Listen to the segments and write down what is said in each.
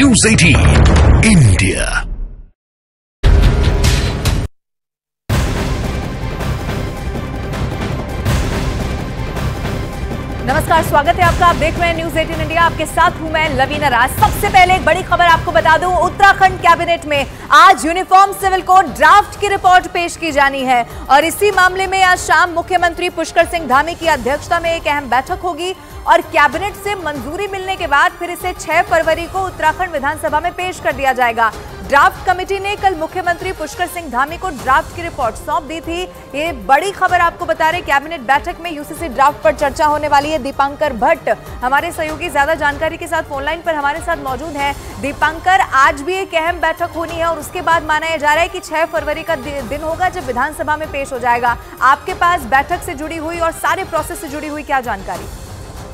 News 18 India। नमस्कार, स्वागत है आपका। आप देख रहे हैं न्यूज 18 इंडिया। आपके साथ हूं मैं लवीना राज। सबसे पहले एक बड़ी खबर आपको बता दूं, उत्तराखंड कैबिनेट में आज यूनिफॉर्म सिविल कोड ड्राफ्ट की रिपोर्ट पेश की जानी है और इसी मामले में आज शाम मुख्यमंत्री पुष्कर सिंह धामी की अध्यक्षता में एक अहम बैठक होगी और कैबिनेट से मंजूरी मिलने के बाद फिर इसे 6 फरवरी को उत्तराखंड विधानसभा में पेश कर दिया जाएगा। ड्राफ्ट कमेटी ने कल मुख्यमंत्री पुष्कर सिंह धामी को ड्राफ्ट की रिपोर्ट सौंप दी थी। ये बड़ी खबर आपको बता रहे, कैबिनेट बैठक में यूसीसी ड्राफ्ट पर चर्चा होने वाली है। दीपांकर भट्ट हमारे सहयोगी ज्यादा जानकारी के साथ फोनलाइन पर हमारे साथ मौजूद हैं। दीपांकर, आज भी एक अहम बैठक होनी है और उसके बाद माना जा रहा है कि 6 फरवरी का दिन होगा जब विधानसभा में पेश हो जाएगा। आपके पास बैठक से जुड़ी हुई और सारे प्रोसेस से जुड़ी हुई क्या जानकारी?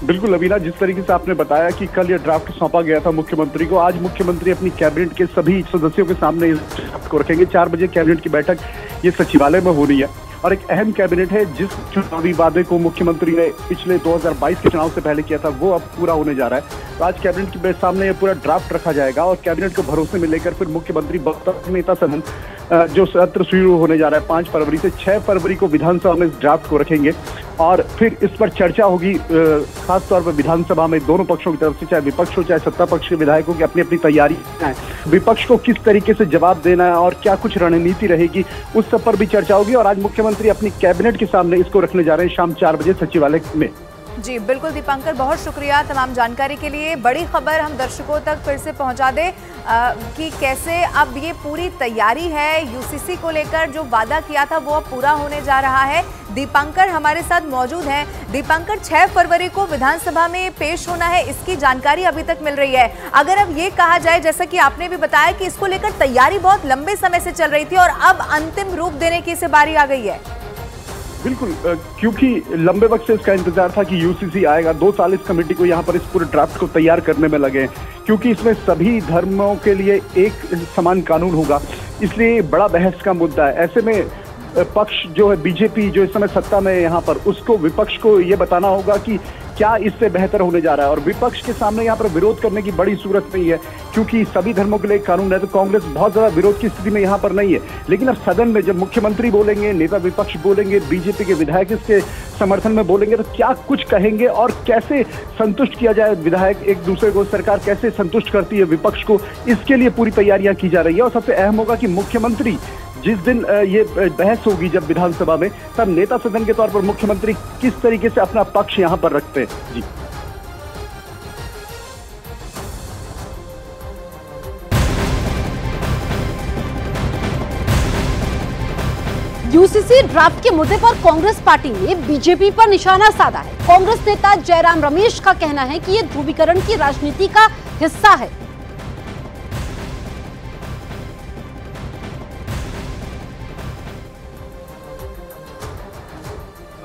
बिल्कुल लवीना, जिस तरीके से आपने बताया कि कल ये ड्राफ्ट सौंपा गया था मुख्यमंत्री को, आज मुख्यमंत्री अपनी कैबिनेट के सभी सदस्यों के सामने इस ड्राफ्ट को रखेंगे। 4 बजे कैबिनेट की बैठक ये सचिवालय में होनी है और एक अहम कैबिनेट है। जिस चुनावी वादे को मुख्यमंत्री ने पिछले 2022 के चुनाव से पहले किया था वो अब पूरा होने जा रहा है। तो आज कैबिनेट के सामने ये पूरा ड्राफ्ट रखा जाएगा और कैबिनेट को भरोसे में लेकर फिर मुख्यमंत्री नेता सदन जो सत्र शुरू होने जा रहा है 5 फरवरी से 6 फरवरी को विधानसभा में इस ड्राफ्ट को रखेंगे और फिर इस पर चर्चा होगी। खासतौर पर विधानसभा में दोनों पक्षों की तरफ से, चाहे विपक्ष हो चाहे सत्ता पक्ष के विधायकों की अपनी अपनी तैयारी है, विपक्ष को किस तरीके से जवाब देना है और क्या कुछ रणनीति रहेगी उस सब पर भी चर्चा होगी। और आज मुख्यमंत्री अपनी कैबिनेट के सामने इसको रखने जा रहे हैं शाम 4 बजे सचिवालय में। जी बिल्कुल दीपांकर, बहुत शुक्रिया तमाम जानकारी के लिए। बड़ी खबर हम दर्शकों तक फिर से पहुंचा दें कि कैसे अब ये पूरी तैयारी है, यूसीसी को लेकर जो वादा किया था वो अब पूरा होने जा रहा है। दीपांकर हमारे साथ मौजूद हैं। दीपांकर, 6 फरवरी को विधानसभा में पेश होना है, इसकी जानकारी अभी तक मिल रही है। अगर अब ये कहा जाए, जैसा कि आपने भी बताया कि इसको लेकर तैयारी बहुत लंबे समय से चल रही थी और अब अंतिम रूप देने की इसे बारी आ गई है। बिल्कुल, क्योंकि लंबे वक्त से इसका इंतजार था कि यूसीसी आएगा। 2 साल इस कमेटी को यहाँ पर इस पूरे ड्राफ्ट को तैयार करने में लगे, क्योंकि इसमें सभी धर्मों के लिए एक समान कानून होगा, इसलिए बड़ा बहस का मुद्दा है। ऐसे में पक्ष जो है बीजेपी, जो इस समय सत्ता में यहाँ पर, उसको विपक्ष को ये बताना होगा कि क्या इससे बेहतर होने जा रहा है और विपक्ष के सामने यहाँ पर विरोध करने की बड़ी सूरत नहीं है, क्योंकि सभी धर्मों के लिए कानून है। तो कांग्रेस बहुत ज्यादा विरोध की स्थिति में यहाँ पर नहीं है। लेकिन अब सदन में जब मुख्यमंत्री बोलेंगे, नेता विपक्ष बोलेंगे, बीजेपी के विधायक इसके समर्थन में बोलेंगे, तो क्या कुछ कहेंगे और कैसे संतुष्ट किया जाए विधायक एक दूसरे को, सरकार कैसे संतुष्ट करती है विपक्ष को, इसके लिए पूरी तैयारियां की जा रही है। और सबसे अहम होगा कि मुख्यमंत्री जिस दिन ये बहस होगी जब विधानसभा में, तब नेता सदन के तौर पर मुख्यमंत्री किस तरीके से अपना पक्ष यहां पर रखते हैं। जी यूसीसी ड्राफ्ट के मुद्दे पर कांग्रेस पार्टी ने बीजेपी पर निशाना साधा है। कांग्रेस नेता जयराम रमेश का कहना है कि ये ध्रुवीकरण की राजनीति का हिस्सा है।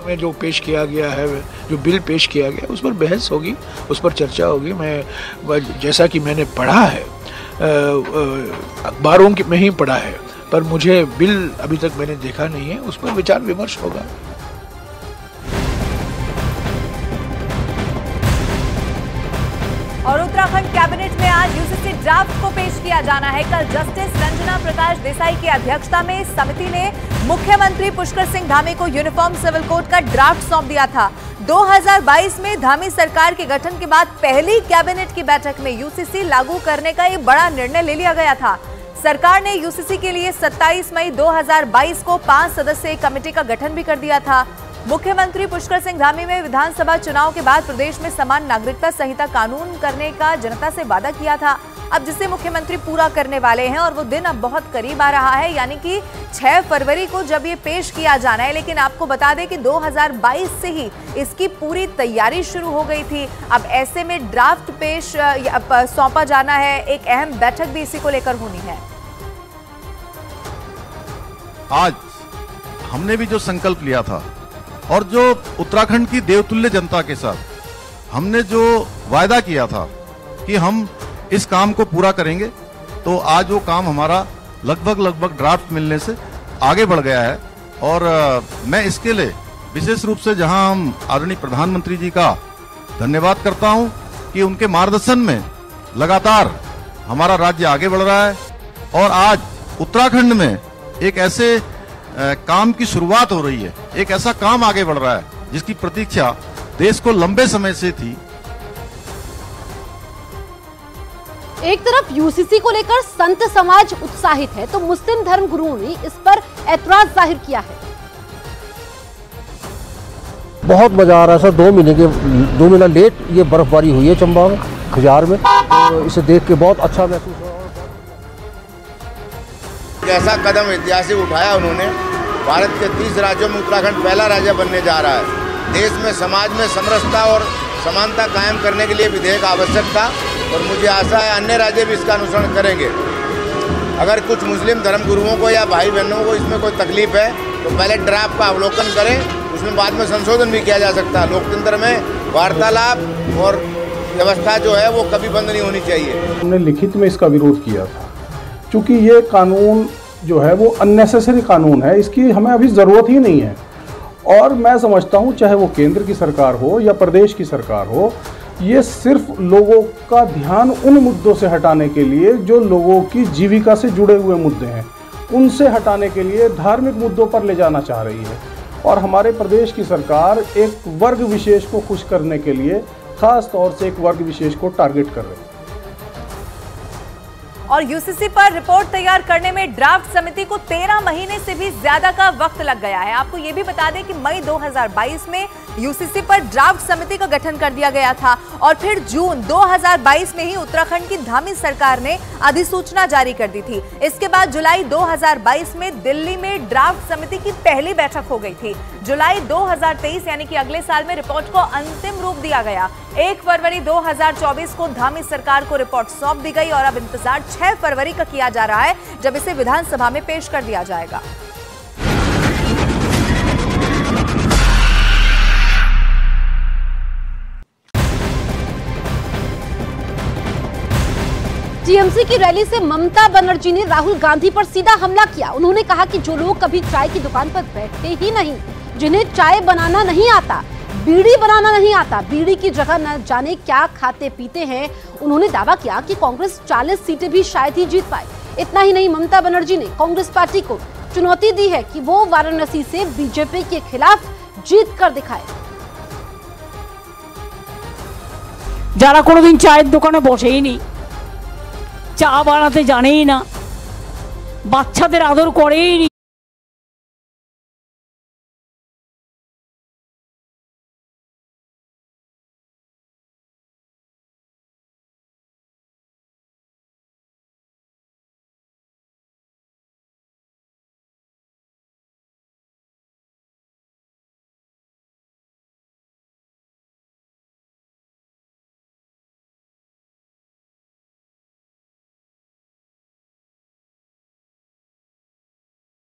में जो पेश किया गया है, जो बिल पेश किया गया, उस पर बहस होगी, उस पर चर्चा होगी। मैं जैसा कि मैंने पढ़ा है, अखबारों में ही पढ़ा है, पर मुझे बिल अभी तक मैंने देखा नहीं है, उस पर विचार विमर्श होगा। और उत्तराखंड कैबिनेट में आज यूसीसी ड्राफ्ट को पेश किया जाना है। कल जस्टिस रंजना प्रकाश देसाई की अध्यक्षता में समिति ने मुख्यमंत्री पुष्कर सिंह धामी को यूनिफॉर्म सिविल कोड का ड्राफ्ट सौंप दिया था। 2022 में धामी सरकार के गठन के बाद पहली कैबिनेट की बैठक में यूसीसी लागू करने का एक बड़ा निर्णय ले लिया गया था। सरकार ने यूसीसी के लिए 27 मई 2022 को 5 सदस्यीय कमेटी का गठन भी कर दिया था। मुख्यमंत्री पुष्कर सिंह धामी में विधानसभा चुनाव के बाद प्रदेश में समान नागरिकता संहिता कानून करने का जनता से वादा किया था, अब जिसे मुख्यमंत्री पूरा करने वाले हैं और वो दिन अब बहुत करीब आ रहा है, यानी कि 6 फरवरी को जब ये पेश किया जाना है। लेकिन आपको बता दें कि 2022 से ही इसकी पूरी तैयारी शुरू हो गई थी। अब ऐसे में ड्राफ्ट पेश सौंपा जाना है, एक अहम बैठक भी इसी को लेकर होनी है। आज हमने भी जो संकल्प लिया था और जो उत्तराखंड की देवतुल्य जनता के साथ हमने जो वायदा किया था कि हम इस काम को पूरा करेंगे, तो आज वो काम हमारा लगभग ड्राफ्ट मिलने से आगे बढ़ गया है। और मैं इसके लिए विशेष रूप से जहां हम आदरणीय प्रधानमंत्री जी का धन्यवाद करता हूं कि उनके मार्गदर्शन में लगातार हमारा राज्य आगे बढ़ रहा है और आज उत्तराखंड में एक ऐसे काम की शुरुआत हो रही है, एक ऐसा काम आगे बढ़ रहा है जिसकी प्रतीक्षा देश को लंबे समय से थी। एक तरफ यूसीसी को लेकर संत समाज उत्साहित है तो मुस्लिम धर्म गुरुओं ने इस पर ऐतराज जाहिर किया है। बहुत मजा आ रहा है सर, 2 महीना लेट ये बर्फबारी हुई है चंबा में, खजार में, तो इसे देख के बहुत अच्छा महसूस हो रहा है। ऐसा कदम ऐतिहासिक उठाया उन्होंने। भारत के 30 राज्यों में उत्तराखंड पहला राज्य बनने जा रहा है। देश में समाज में समरसता और समानता कायम करने के लिए विधेयक आवश्यक था और मुझे आशा है अन्य राज्य भी इसका अनुसरण करेंगे। अगर कुछ मुस्लिम धर्म गुरुओं को या भाई बहनों को इसमें कोई तकलीफ है तो पहले ड्राफ्ट का अवलोकन करें, उसमें बाद में संशोधन भी किया जा सकता है। लोकतंत्र में वार्तालाप और व्यवस्था जो है वो कभी बंद नहीं होनी चाहिए। हमने लिखित में इसका विरोध किया था क्योंकि ये कानून जो है वो अननेसेसरी कानून है, इसकी हमें अभी ज़रूरत ही नहीं है। और मैं समझता हूँ चाहे वो केंद्र की सरकार हो या प्रदेश की सरकार हो, ये सिर्फ लोगों का ध्यान उन मुद्दों से हटाने के लिए जो लोगों की जीविका से जुड़े हुए मुद्दे हैं, उनसे हटाने के लिए धार्मिक मुद्दों पर ले जाना चाह रही है। और हमारे प्रदेश की सरकार एक वर्ग विशेष को खुश करने के लिए खास तौर से एक वर्ग विशेष को टारगेट कर रही है। और यूसीसी पर रिपोर्ट तैयार करने में ड्राफ्ट समिति को 13 महीने से भी ज्यादा का वक्त लग गया है। आपको यह भी बता दें कि मई 2022 में यूसीसी पर ड्राफ्ट समिति का गठन कर दिया गया था और फिर जून 2022 में ही उत्तराखंड की धामी सरकार ने अधिसूचना जारी कर दी थी। इसके बाद जुलाई 2022 में दिल्ली में ड्राफ्ट समिति की पहली बैठक हो गई थी। जुलाई 2023 यानी कि अगले साल में रिपोर्ट को अंतिम रूप दिया गया। 1 फरवरी 2024 को धामी सरकार को रिपोर्ट सौंप दी गई और अब इंतजार 6 फरवरी का किया जा रहा है जब इसे विधानसभा में पेश कर दिया जाएगा। टीएमसी की रैली से ममता बनर्जी ने राहुल गांधी पर सीधा हमला किया। उन्होंने कहा कि जो लोग कभी चाय की दुकान पर बैठते ही नहीं, जिन्हें चाय बनाना नहीं आता, बीड़ी बनाना नहीं आता, बीड़ी की जगह न जाने क्या खाते पीते हैं, उन्होंने दावा किया कि कांग्रेस 40 सीटें भी शायद ही जीत पाए। इतना ही नहीं, ममता बनर्जी ने कांग्रेस पार्टी को चुनौती दी है कि वो वाराणसी से बीजेपी के खिलाफ जीत कर दिखाए। যারা কোনোদিন চায়ের দোকানে বসেই নি, চা বানাতে জানেই না, বাচ্চাদের আদর করেই নি।